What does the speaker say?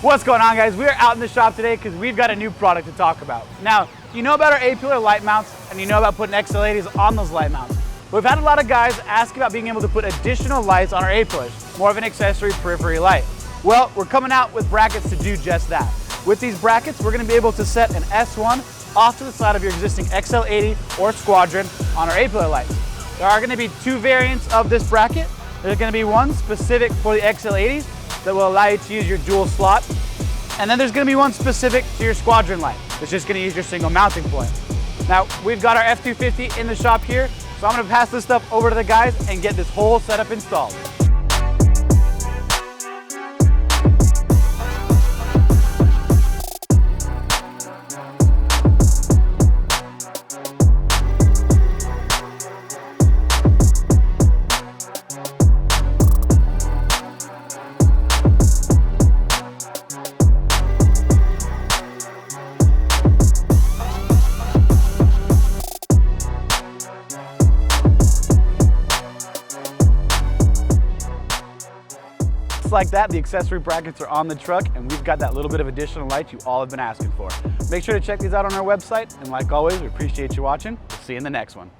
What's going on, guys? We are out in the shop today because we've got a new product to talk about. Now, you know about our A-pillar light mounts and you know about putting XL80s on those light mounts. We've had a lot of guys ask about being able to put additional lights on our A-pillars, more of an accessory periphery light. Well, we're coming out with brackets to do just that. With these brackets, we're going to be able to set an S1 off to the side of your existing XL80 or Squadron on our A-pillar lights. There are going to be two variants of this bracket. There's going to be one specific for the XL80s that will allow you to use your dual slot. And then there's going to be one specific to your Squadron light that's just going to use your single mounting point. Now, we've got our F250 in the shop here, so I'm going to pass this stuff over to the guys and get this whole setup installed. Like that, the accessory brackets are on the truck, and we've got that little bit of additional light you all have been asking for. Make sure to check these out on our website, and like always, we appreciate you watching. We'll see you in the next one.